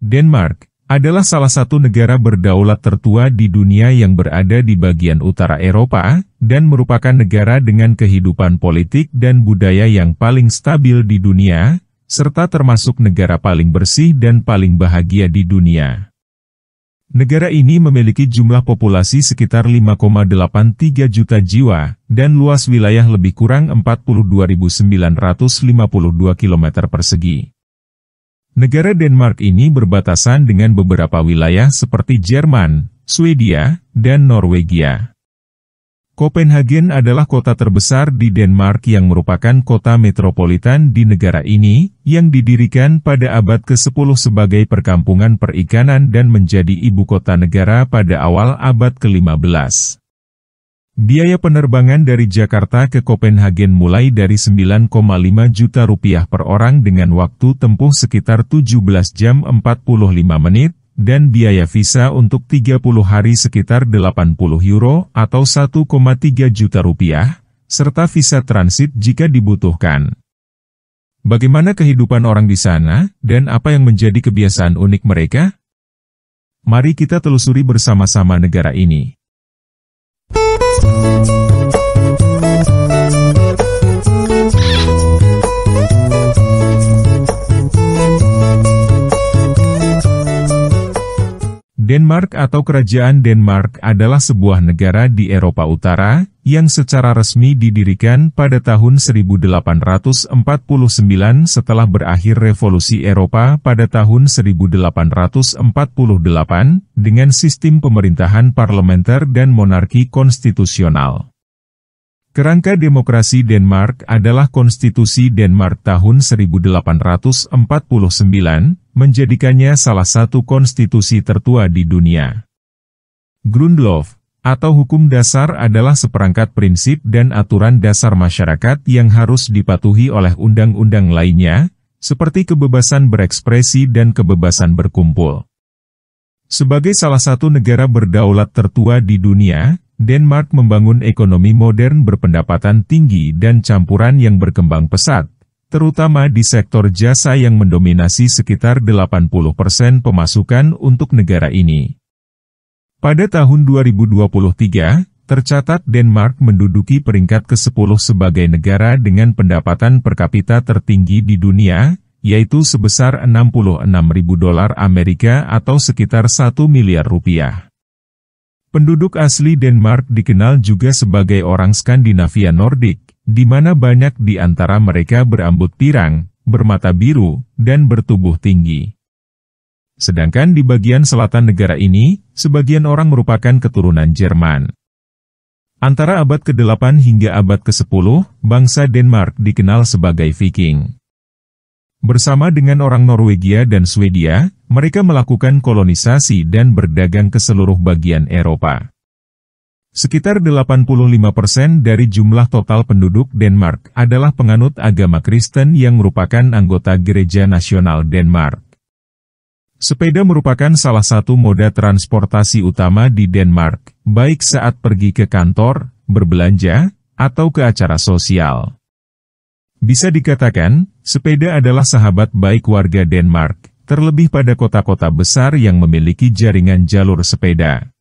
Denmark adalah salah satu negara berdaulat tertua di dunia yang berada di bagian utara Eropa, dan merupakan negara dengan kehidupan politik dan budaya yang paling stabil di dunia, serta termasuk negara paling bersih dan paling bahagia di dunia. Negara ini memiliki jumlah populasi sekitar 5,83 juta jiwa, dan luas wilayah lebih kurang 42.952 km persegi. Negara Denmark ini berbatasan dengan beberapa wilayah seperti Jerman, Swedia, dan Norwegia. Copenhagen adalah kota terbesar di Denmark yang merupakan kota metropolitan di negara ini, yang didirikan pada abad ke-10 sebagai perkampungan perikanan dan menjadi ibu kota negara pada awal abad ke-15. Biaya penerbangan dari Jakarta ke Copenhagen mulai dari 9,5 juta rupiah per orang dengan waktu tempuh sekitar 17 jam 45 menit, dan biaya visa untuk 30 hari sekitar 80 euro atau 1,3 juta rupiah, serta visa transit jika dibutuhkan. Bagaimana kehidupan orang di sana, dan apa yang menjadi kebiasaan unik mereka? Mari kita telusuri bersama-sama negara ini. Denmark atau Kerajaan Denmark adalah sebuah negara di Eropa Utara, yang secara resmi didirikan pada tahun 1849 setelah berakhir Revolusi Eropa pada tahun 1848, dengan sistem pemerintahan parlementer dan monarki konstitusional. Kerangka demokrasi Denmark adalah Konstitusi Denmark tahun 1849, menjadikannya salah satu konstitusi tertua di dunia. Grundlov, atau hukum dasar adalah seperangkat prinsip dan aturan dasar masyarakat yang harus dipatuhi oleh undang-undang lainnya, seperti kebebasan berekspresi dan kebebasan berkumpul. Sebagai salah satu negara berdaulat tertua di dunia, Denmark membangun ekonomi modern berpendapatan tinggi dan campuran yang berkembang pesat, terutama di sektor jasa yang mendominasi sekitar 80% pemasukan untuk negara ini. Pada tahun 2023, tercatat Denmark menduduki peringkat ke-10 sebagai negara dengan pendapatan per kapita tertinggi di dunia, yaitu sebesar $66.000 atau sekitar 1 miliar rupiah. Penduduk asli Denmark dikenal juga sebagai orang Skandinavia Nordik, di mana banyak di antara mereka berambut pirang, bermata biru, dan bertubuh tinggi. Sedangkan di bagian selatan negara ini, sebagian orang merupakan keturunan Jerman. Antara abad ke-8 hingga abad ke-10, bangsa Denmark dikenal sebagai Viking. Bersama dengan orang Norwegia dan Swedia, mereka melakukan kolonisasi dan berdagang ke seluruh bagian Eropa. Sekitar 85% dari jumlah total penduduk Denmark adalah penganut agama Kristen yang merupakan anggota Gereja Nasional Denmark. Sepeda merupakan salah satu moda transportasi utama di Denmark, baik saat pergi ke kantor, berbelanja, atau ke acara sosial. Bisa dikatakan, sepeda adalah sahabat baik warga Denmark, terlebih pada kota-kota besar yang memiliki jaringan jalur sepeda.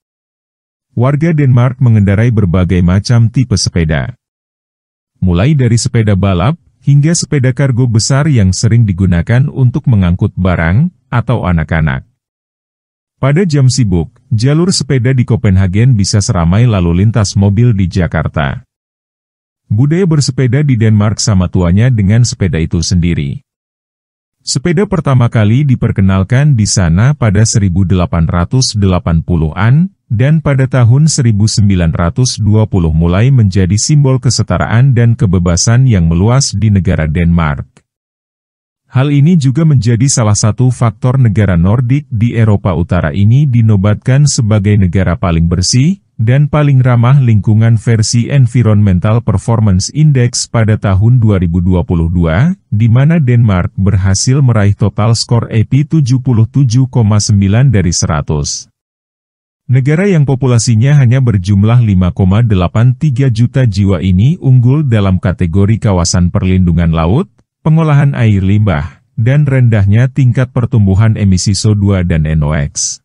Warga Denmark mengendarai berbagai macam tipe sepeda. Mulai dari sepeda balap, hingga sepeda kargo besar yang sering digunakan untuk mengangkut barang, atau anak-anak. Pada jam sibuk, jalur sepeda di Copenhagen bisa seramai lalu lintas mobil di Jakarta. Budaya bersepeda di Denmark sama tuanya dengan sepeda itu sendiri. Sepeda pertama kali diperkenalkan di sana pada 1880-an, dan pada tahun 1920 mulai menjadi simbol kesetaraan dan kebebasan yang meluas di negara Denmark. Hal ini juga menjadi salah satu faktor negara Nordik di Eropa Utara ini dinobatkan sebagai negara paling bersih dan paling ramah lingkungan versi Environmental Performance Index pada tahun 2022, di mana Denmark berhasil meraih total skor EP 77,9 dari 100. Negara yang populasinya hanya berjumlah 5,83 juta jiwa ini unggul dalam kategori kawasan perlindungan laut, pengolahan air limbah, dan rendahnya tingkat pertumbuhan emisi CO2 dan NOx.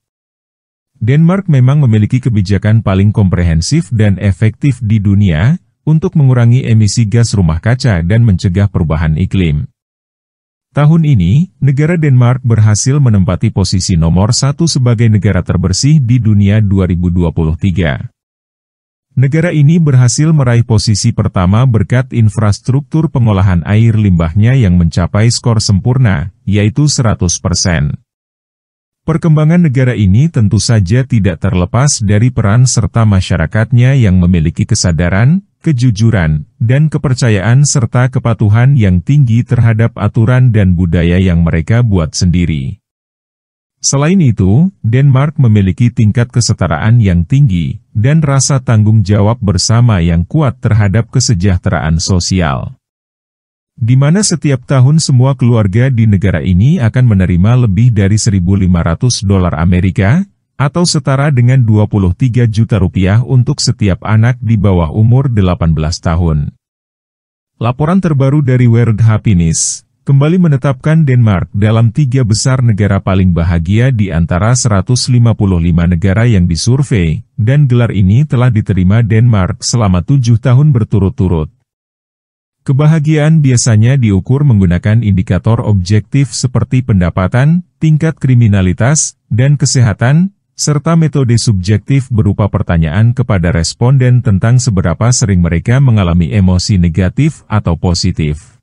Denmark memang memiliki kebijakan paling komprehensif dan efektif di dunia untuk mengurangi emisi gas rumah kaca dan mencegah perubahan iklim. Tahun ini, negara Denmark berhasil menempati posisi nomor 1 sebagai negara terbersih di dunia 2023. Negara ini berhasil meraih posisi pertama berkat infrastruktur pengolahan air limbahnya yang mencapai skor sempurna, yaitu 100%. Perkembangan negara ini tentu saja tidak terlepas dari peran serta masyarakatnya yang memiliki kesadaran, kejujuran, dan kepercayaan serta kepatuhan yang tinggi terhadap aturan dan budaya yang mereka buat sendiri. Selain itu, Denmark memiliki tingkat kesetaraan yang tinggi, dan rasa tanggung jawab bersama yang kuat terhadap kesejahteraan sosial. Di mana setiap tahun semua keluarga di negara ini akan menerima lebih dari $1.500 Amerika, atau setara dengan 23 juta rupiah untuk setiap anak di bawah umur 18 tahun. Laporan terbaru dari World Happiness kembali menetapkan Denmark dalam 3 besar negara paling bahagia di antara 155 negara yang disurvei, dan gelar ini telah diterima Denmark selama 7 tahun berturut-turut. Kebahagiaan biasanya diukur menggunakan indikator objektif seperti pendapatan, tingkat kriminalitas, dan kesehatan, serta metode subjektif berupa pertanyaan kepada responden tentang seberapa sering mereka mengalami emosi negatif atau positif.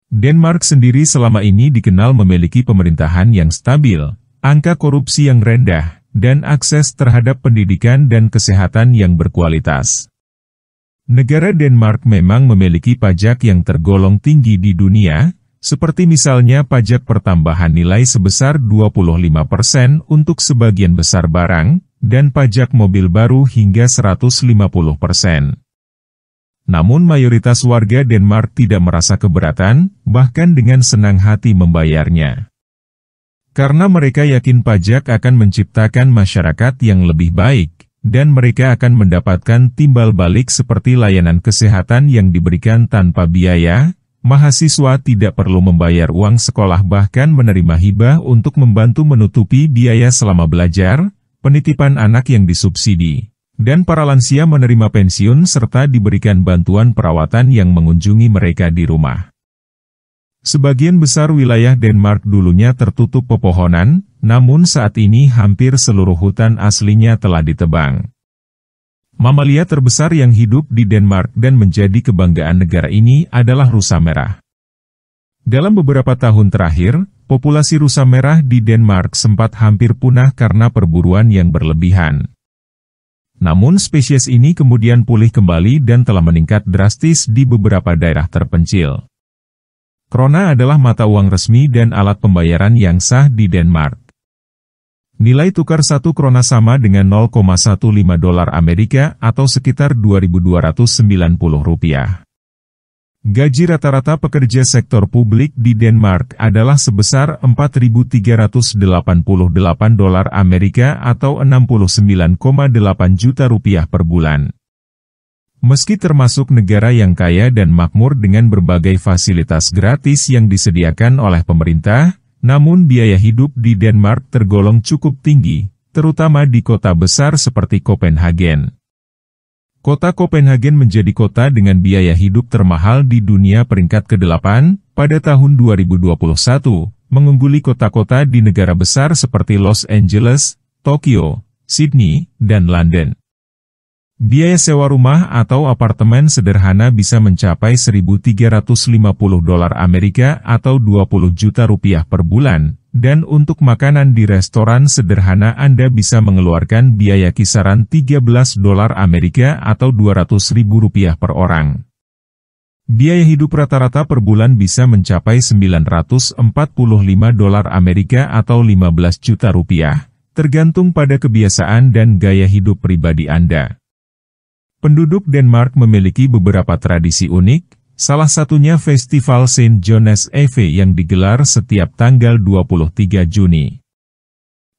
Denmark sendiri selama ini dikenal memiliki pemerintahan yang stabil, angka korupsi yang rendah, dan akses terhadap pendidikan dan kesehatan yang berkualitas. Negara Denmark memang memiliki pajak yang tergolong tinggi di dunia, seperti misalnya pajak pertambahan nilai sebesar 25% untuk sebagian besar barang, dan pajak mobil baru hingga 150%. Namun mayoritas warga Denmark tidak merasa keberatan, bahkan dengan senang hati membayarnya. Karena mereka yakin pajak akan menciptakan masyarakat yang lebih baik, dan mereka akan mendapatkan timbal balik seperti layanan kesehatan yang diberikan tanpa biaya, mahasiswa tidak perlu membayar uang sekolah bahkan menerima hibah untuk membantu menutupi biaya selama belajar, penitipan anak yang disubsidi, dan para lansia menerima pensiun serta diberikan bantuan perawatan yang mengunjungi mereka di rumah. Sebagian besar wilayah Denmark dulunya tertutup pepohonan, namun saat ini hampir seluruh hutan aslinya telah ditebang. Mamalia terbesar yang hidup di Denmark dan menjadi kebanggaan negara ini adalah rusa merah. Dalam beberapa tahun terakhir, populasi rusa merah di Denmark sempat hampir punah karena perburuan yang berlebihan. Namun spesies ini kemudian pulih kembali dan telah meningkat drastis di beberapa daerah terpencil. Krona adalah mata uang resmi dan alat pembayaran yang sah di Denmark. Nilai tukar 1 krona sama dengan $0,15 Amerika atau sekitar Rp2.290. Gaji rata-rata pekerja sektor publik di Denmark adalah sebesar $4.388 Amerika atau 69,8 juta rupiah per bulan. Meski termasuk negara yang kaya dan makmur dengan berbagai fasilitas gratis yang disediakan oleh pemerintah, namun biaya hidup di Denmark tergolong cukup tinggi, terutama di kota besar seperti Copenhagen. Kota Copenhagen menjadi kota dengan biaya hidup termahal di dunia peringkat ke-8 pada tahun 2021, mengungguli kota-kota di negara besar seperti Los Angeles, Tokyo, Sydney, dan London. Biaya sewa rumah atau apartemen sederhana bisa mencapai $1.350 Amerika atau 20 juta rupiah per bulan, dan untuk makanan di restoran sederhana Anda bisa mengeluarkan biaya kisaran $13 Amerika atau 200.000 rupiah per orang. Biaya hidup rata-rata per bulan bisa mencapai $945 Amerika atau 15 juta rupiah, tergantung pada kebiasaan dan gaya hidup pribadi Anda. Penduduk Denmark memiliki beberapa tradisi unik, salah satunya Festival Saint John's Eve yang digelar setiap tanggal 23 Juni.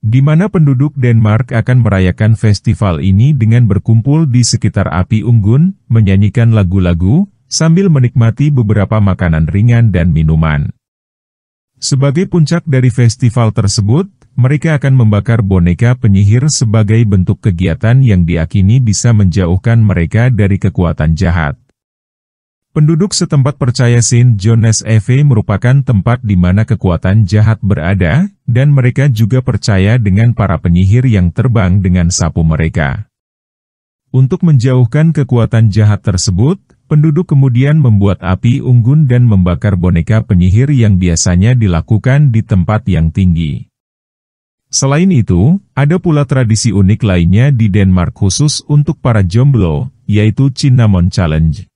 Di mana penduduk Denmark akan merayakan festival ini dengan berkumpul di sekitar api unggun, menyanyikan lagu-lagu, sambil menikmati beberapa makanan ringan dan minuman. Sebagai puncak dari festival tersebut, mereka akan membakar boneka penyihir sebagai bentuk kegiatan yang diakini bisa menjauhkan mereka dari kekuatan jahat. Penduduk setempat percaya Saint John's Eve merupakan tempat di mana kekuatan jahat berada, dan mereka juga percaya dengan para penyihir yang terbang dengan sapu mereka. Untuk menjauhkan kekuatan jahat tersebut, penduduk kemudian membuat api unggun dan membakar boneka penyihir yang biasanya dilakukan di tempat yang tinggi. Selain itu, ada pula tradisi unik lainnya di Denmark khusus untuk para jomblo, yaitu Cinnamon Challenge.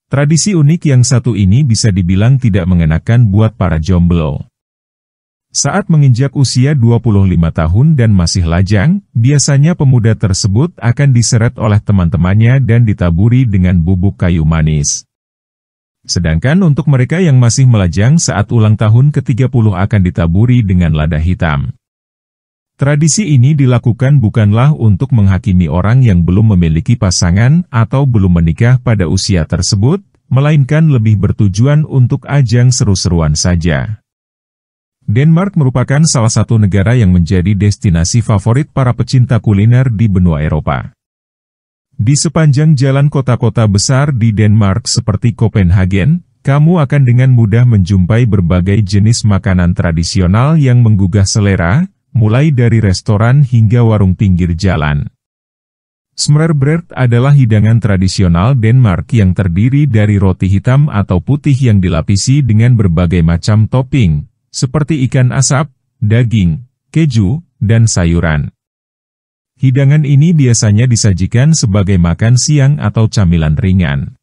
Tradisi unik yang satu ini bisa dibilang tidak mengenakan buat para jomblo. Saat menginjak usia 25 tahun dan masih lajang, biasanya pemuda tersebut akan diseret oleh teman-temannya dan ditaburi dengan bubuk kayu manis. Sedangkan untuk mereka yang masih melajang saat ulang tahun ke-30 akan ditaburi dengan lada hitam. Tradisi ini dilakukan bukanlah untuk menghakimi orang yang belum memiliki pasangan atau belum menikah pada usia tersebut, melainkan lebih bertujuan untuk ajang seru-seruan saja. Denmark merupakan salah satu negara yang menjadi destinasi favorit para pecinta kuliner di benua Eropa. Di sepanjang jalan kota-kota besar di Denmark seperti Copenhagen, kamu akan dengan mudah menjumpai berbagai jenis makanan tradisional yang menggugah selera, mulai dari restoran hingga warung pinggir jalan. Smørrebrød adalah hidangan tradisional Denmark yang terdiri dari roti hitam atau putih yang dilapisi dengan berbagai macam topping, seperti ikan asap, daging, keju, dan sayuran. Hidangan ini biasanya disajikan sebagai makan siang atau camilan ringan.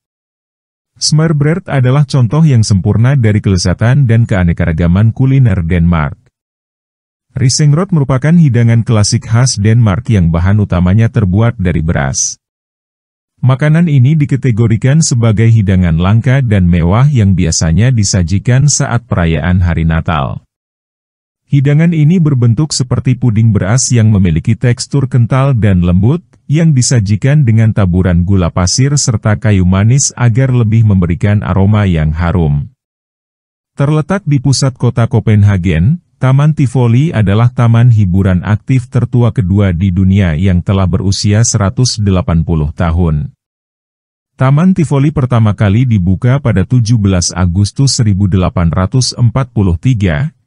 Smørrebrød adalah contoh yang sempurna dari kelezatan dan keanekaragaman kuliner Denmark. Risengrød merupakan hidangan klasik khas Denmark yang bahan utamanya terbuat dari beras. Makanan ini dikategorikan sebagai hidangan langka dan mewah yang biasanya disajikan saat perayaan hari Natal. Hidangan ini berbentuk seperti puding beras yang memiliki tekstur kental dan lembut, yang disajikan dengan taburan gula pasir serta kayu manis agar lebih memberikan aroma yang harum. Terletak di pusat kota Copenhagen, Taman Tivoli adalah taman hiburan aktif tertua kedua di dunia yang telah berusia 180 tahun. Taman Tivoli pertama kali dibuka pada 17 Agustus 1843,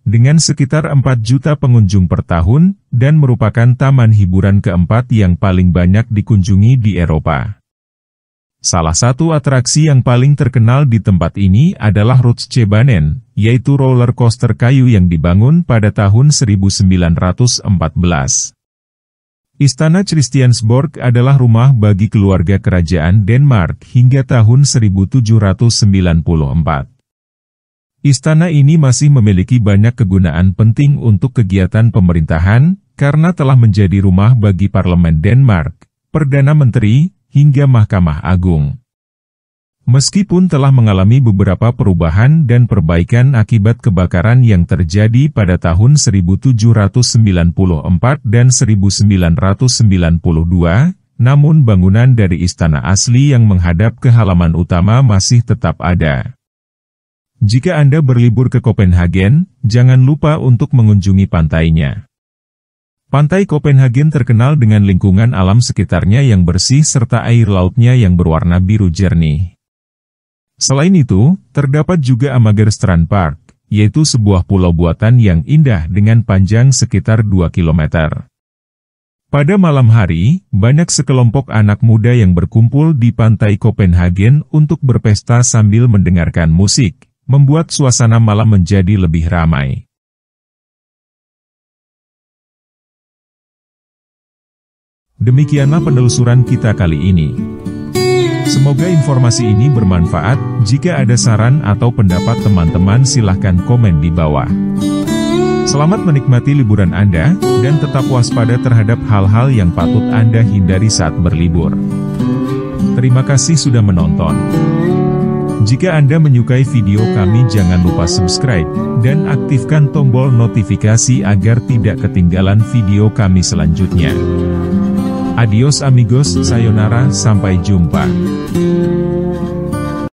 dengan sekitar 4 juta pengunjung per tahun, dan merupakan taman hiburan keempat yang paling banyak dikunjungi di Eropa. Salah satu atraksi yang paling terkenal di tempat ini adalah Rutsjebanen, yaitu roller coaster kayu yang dibangun pada tahun 1914. Istana Christiansborg adalah rumah bagi keluarga kerajaan Denmark hingga tahun 1794. Istana ini masih memiliki banyak kegunaan penting untuk kegiatan pemerintahan, karena telah menjadi rumah bagi Parlemen Denmark, Perdana Menteri, hingga Mahkamah Agung. Meskipun telah mengalami beberapa perubahan dan perbaikan akibat kebakaran yang terjadi pada tahun 1794 dan 1992, namun bangunan dari istana asli yang menghadap ke halaman utama masih tetap ada. Jika Anda berlibur ke Copenhagen, jangan lupa untuk mengunjungi pantainya. Pantai Copenhagen terkenal dengan lingkungan alam sekitarnya yang bersih serta air lautnya yang berwarna biru jernih. Selain itu, terdapat juga Amager Strand Park, yaitu sebuah pulau buatan yang indah dengan panjang sekitar 2 km. Pada malam hari, banyak sekelompok anak muda yang berkumpul di pantai Copenhagen untuk berpesta sambil mendengarkan musik, membuat suasana malam menjadi lebih ramai. Demikianlah penelusuran kita kali ini. Semoga informasi ini bermanfaat. Jika ada saran atau pendapat teman-teman silahkan komen di bawah. Selamat menikmati liburan Anda, dan tetap waspada terhadap hal-hal yang patut Anda hindari saat berlibur. Terima kasih sudah menonton. Jika Anda menyukai video kami jangan lupa subscribe, dan aktifkan tombol notifikasi agar tidak ketinggalan video kami selanjutnya. Adios amigos, sayonara, sampai jumpa.